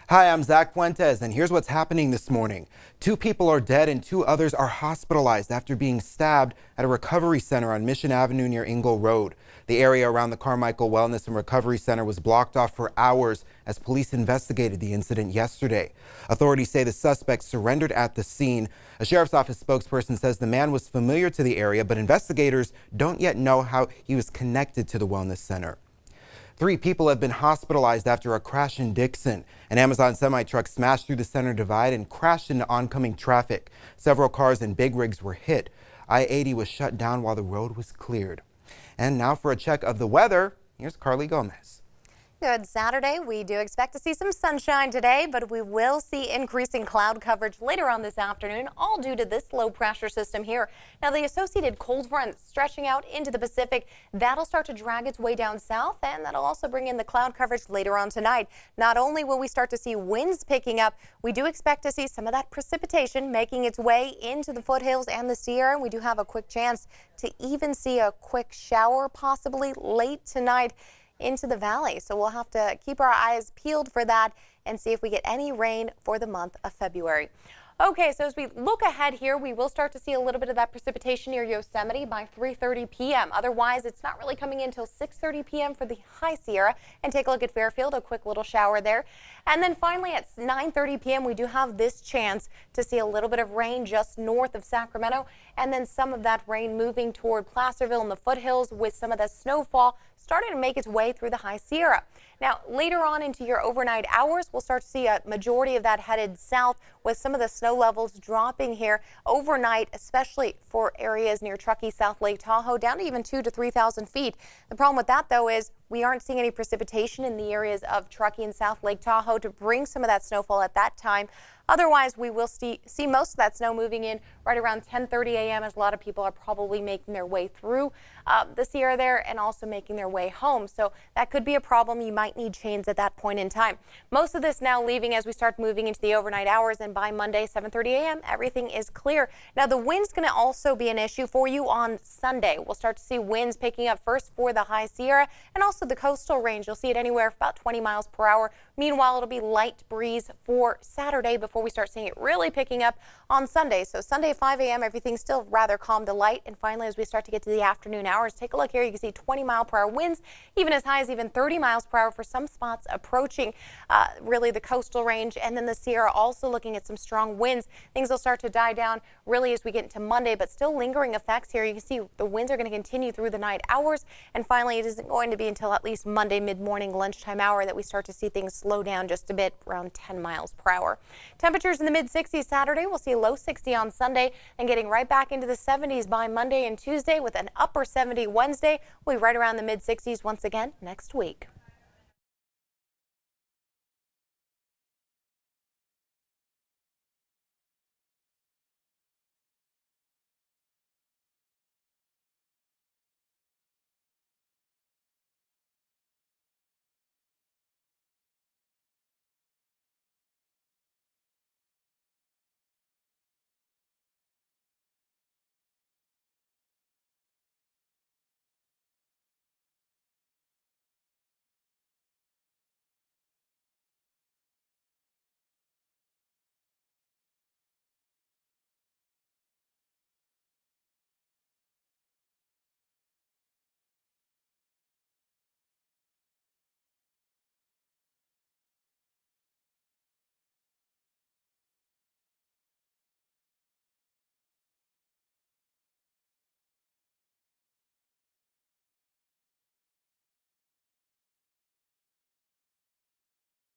Hi, I'm Zach Fuentes, and here's what's happening this morning. 2 people are dead and 2 others are hospitalized after being stabbed at a recovery center on Mission Avenue near Ingle Road. The area around the Carmichael Wellness and Recovery Center was blocked off for hours as police investigated the incident yesterday. Authorities say the suspect surrendered at the scene. A sheriff's office spokesperson says the man was familiar to the area, but investigators don't yet know how he was connected to the wellness center. 3 people have been hospitalized after a crash in Dixon. An Amazon semi-truck smashed through the center divide and crashed into oncoming traffic. Several cars and big rigs were hit. I-80 was shut down while the road was cleared. And now for a check of the weather, here's Carly Gomez. Good Saturday. We do expect to see some sunshine today, but we will see increasing cloud coverage later on this afternoon, all due to this low pressure system here. Now, the associated cold front stretching out into the Pacific, that'll start to drag its way down south, and that'll also bring in the cloud coverage later on tonight. Not only will we start to see winds picking up, we do expect to see some of that precipitation making its way into the foothills and the Sierra, and we do have a quick chance to even see a quick shower possibly late tonight into the valley. So we'll have to keep our eyes peeled for that and see if we get any rain for the month of February. Okay, so as we look ahead here, we will start to see a little bit of that precipitation near Yosemite by 3:30 p.m. Otherwise, it's not really coming in until 6:30 p.m. for the High Sierra. And take a look at Fairfield, a quick little shower there. And then finally at 9:30 p.m., we do have this chance to see a little bit of rain just north of Sacramento, and then some of that rain moving toward Placerville and the foothills with some of the snowfall starting to make its way through the High Sierra. Now, later on into your overnight hours, we'll start to see a majority of that headed south with some of the snow levels dropping here overnight, especially for areas near Truckee, South Lake Tahoe, down to even 2,000 to 3,000 feet. The problem with that, though, is we aren't seeing any precipitation in the areas of Truckee and South Lake Tahoe to bring some of that snowfall at that time. Otherwise, we will see most of that snow moving in right around 10:30 a.m. as a lot of people are probably making their way through the Sierra there and also making their way home. So that could be a problem. You might need chains at that point in time. Most of this now leaving as we start moving into the overnight hours, and by Monday, 7:30 a.m., everything is clear. Now, the wind's going to also be an issue for you on Sunday. We'll start to see winds picking up first for the High Sierra and also the coastal range. You'll see it anywhere about 20 miles per hour. Meanwhile, it'll be light breeze for Saturday before we start seeing it really picking up on Sunday. So Sunday, 5 a.m., everything's still rather calm to light. And finally, as we start to get to the afternoon hours, take a look here. You can see 20-mile-per-hour winds, even as high as even 30 miles per hour for some spots approaching really the coastal range. And then the Sierra also looking at some strong winds. Things will start to die down really as we get into Monday, but still lingering effects here. You can see the winds are going to continue through the night hours. And finally, it isn't going to be until at least Monday mid-morning lunchtime hour that we start to see things slow down just a bit, around 10 miles per hour. Temperatures in the mid-60s Saturday. We'll see a low 60 on Sunday and getting right back into the 70s by Monday and Tuesday with an upper 70 Wednesday. We'll be right around the mid-60s once again next week.